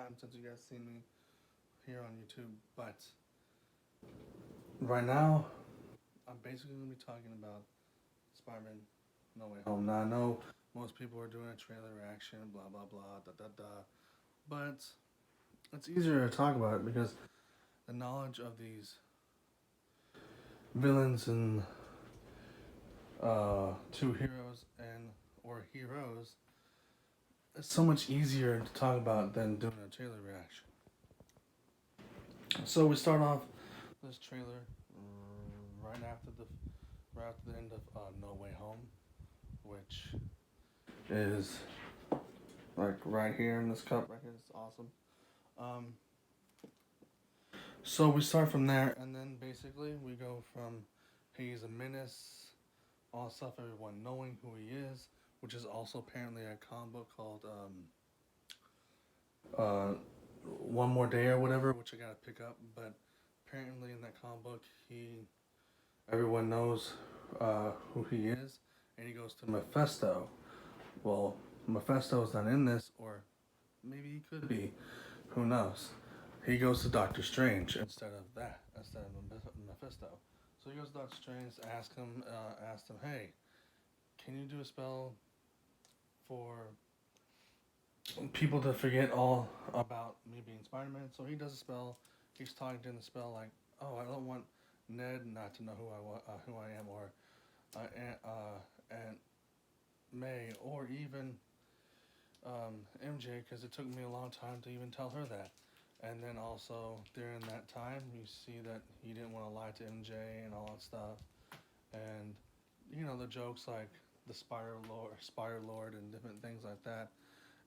time since you guys seen me here on YouTube, but right now I'm basically gonna be talking about Spider-Man No Way Home. Now I know most people are doing a trailer reaction, blah blah blah, da da da, but it's easier to talk about it because the knowledge of these villains and two heroes and or heroes is so much easier to talk about than doing a trailer reaction. So we start off this trailer right after the end of No Way Home, which is like right here in this cup right here. It's awesome. Um, so we start from there, and then basically we go from he's a menace, all stuff, everyone knowing who he is, which is also apparently a comic book called uh, One More Day or whatever, which I gotta pick up. But apparently in that comic book, everyone knows who he is, and he goes to Mephisto. Well, Mephisto's not in this, or maybe he could be. Who knows? He goes to Doctor Strange instead of Mephisto. So he goes to Doctor Strange, asks him, hey, can you do a spell for people to forget all about me being Spider-Man? So he does a spell. He's talking in the spell like, oh, I don't want Ned not to know who I am, or Aunt May, or even MJ, because it took me a long time to even tell her that. And then also during that time, you see that he didn't want to lie to MJ and all that stuff. And the jokes like the Spider Lord, and different things like that.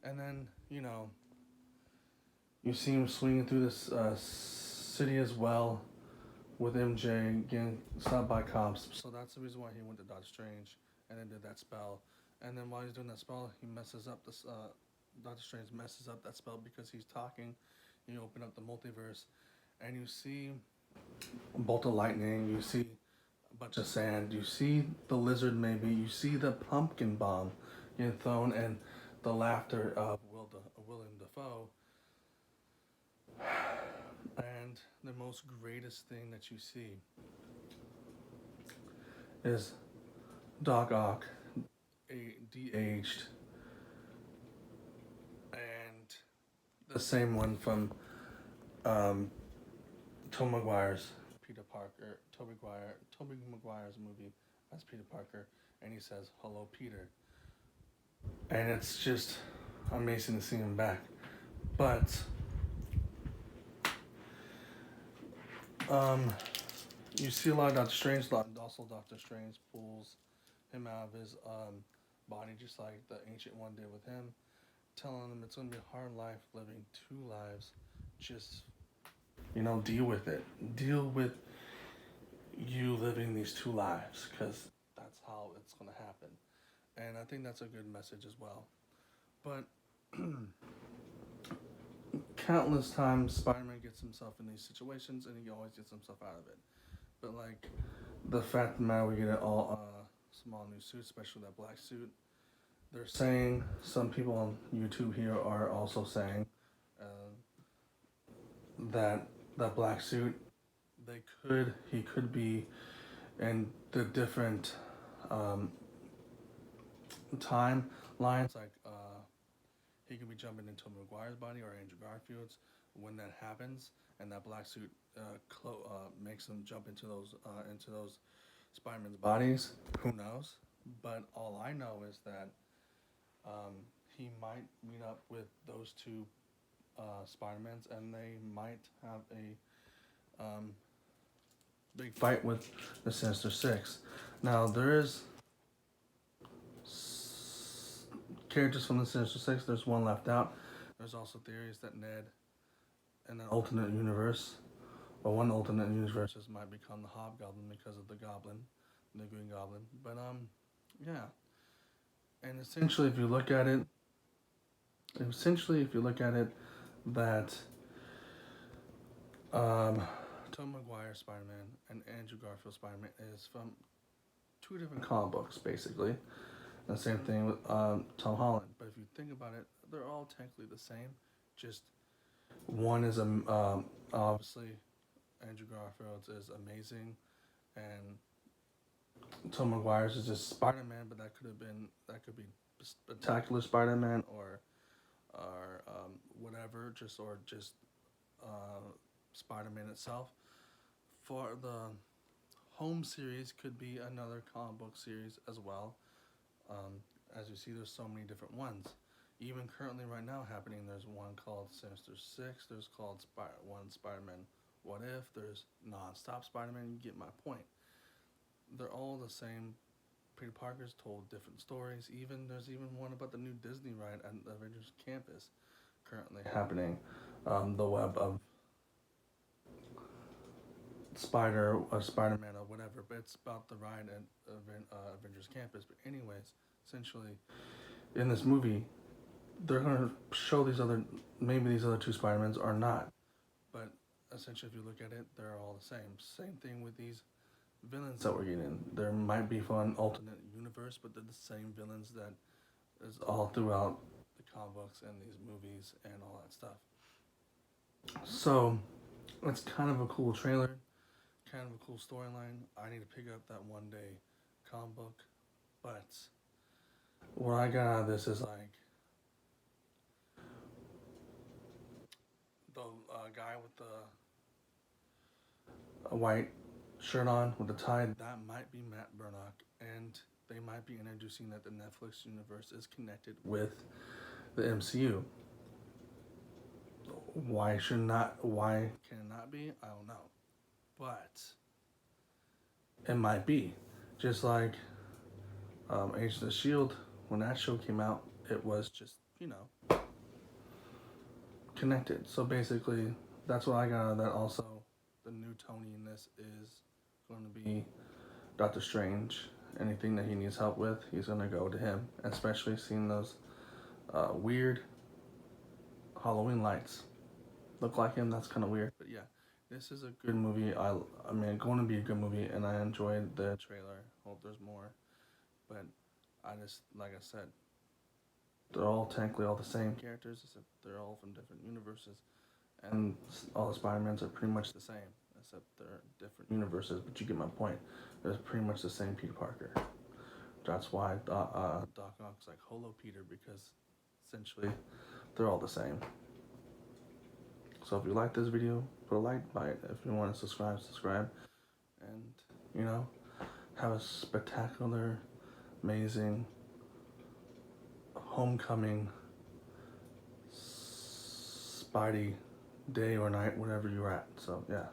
And then you see him swinging through this city as well with MJ getting stopped by cops. So that's the reason why he went to Doctor Strange and then did that spell. And then while he's doing that spell, he messes up this. Doctor Strange messes up that spell because he's talking. You open up the multiverse, and you see a bolt of lightning. You see a bunch of sand. You see the lizard. Maybe you see the pumpkin bomb getting thrown, and the laughter of Willem Dafoe. And the most greatest thing that you see is Doc Ock, de-aged, and the same one from um, Tom Maguire's Toby Maguire's movie as Peter Parker, and he says, "Hello, Peter," and it's just amazing to see him back. But um, you see a lot of Doctor Strange. Also, Doctor Strange pulls him out of his body, just like the Ancient One did with him, telling him it's gonna be a hard life living two lives. Just deal with it. Deal with you living these two lives, because that's how it's gonna happen. And I think that's a good message as well. But countless times Spider-Man gets himself in these situations, and he always gets himself out of it. But like the fact of the matter, we get it all small new suit, especially that black suit. They're saying, some people on YouTube here are also saying uh, that that black suit, he could be in the different um, timelines, like he could be jumping into Maguire's body or Andrew Garfield's when that happens, and that black suit makes him jump into those Spider-Man's bodies. Who knows? But all I know is that he might meet up with those two Spider-Mans, and they might have a big fight with the Sinister Six. Now there is characters from the Sinister Six. There's one left out. There's also theories that Ned, in an alternate universe, or one alternate universes, might become the Hobgoblin because of the Goblin, the Green Goblin. But yeah. And essentially, if you look at it, that Tom Maguire Spider-Man and Andrew Garfield Spider-Man is from two different comic books, basically. The same thing with Tom Holland. But if you think about it, they're all technically the same, just One is obviously Andrew Garfield's is amazing, and Tom Maguire's is just Spider-Man, but that could be Spectacular Spider-Man or whatever, just Spider-Man itself. For the home series, could be another comic book series as well. Um, as you see, there's so many different ones. Even currently, right now, happening. There's one called Sinister Six. There's called one Spider-Man. What if? There's non-stop Spider-Man. You get my point. They're all the same. Peter Parker's told different stories. There's even one about the new Disney ride at the Avengers Campus currently happening. The web of Spider-Man or whatever, but it's about the ride at Avengers Campus. But anyways, essentially, in this movie, they're gonna show these other two Spider-Mans are not, but essentially, if you look at it, they're all the same. Same thing with these villains that we're getting. There might be fun alternate universe, but they're the same villains that is all throughout the comic books and these movies and all that stuff. So it's kind of a cool trailer, kind of a cool storyline. I need to pick up that one day comic book, but what I got out of this is like the guy with the white shirt on with the tie. That might be Matt Murdock, and they might be introducing that the Netflix universe is connected with the MCU. Why should not? Why can it not be? I don't know, but it might be. Just like Agents of Shield, when that show came out, it was just connected. So basically, that's what I got out of that. Also, the new Tony in this is going to be Doctor Strange. Anything that he needs help with, he's gonna go to him. Especially seeing those weird Halloween lights look like him. That's kind of weird, but yeah, this is a good movie. I mean, it's going to be a good movie, and I enjoyed the trailer. Hope there's more, but I just like I said, they're all technically all the same characters, except they're all from different universes, and all the Spider-Mans are pretty much the same, except they're different universes. But you get my point. It's pretty much the same Peter Parker. That's why Doc Ock's like Holo Peter, because essentially they're all the same. So if you like this video, put a like by it. If you want to subscribe, subscribe. And, have a spectacular, amazing, homecoming, Spidey day or night, wherever you're at. So, yeah.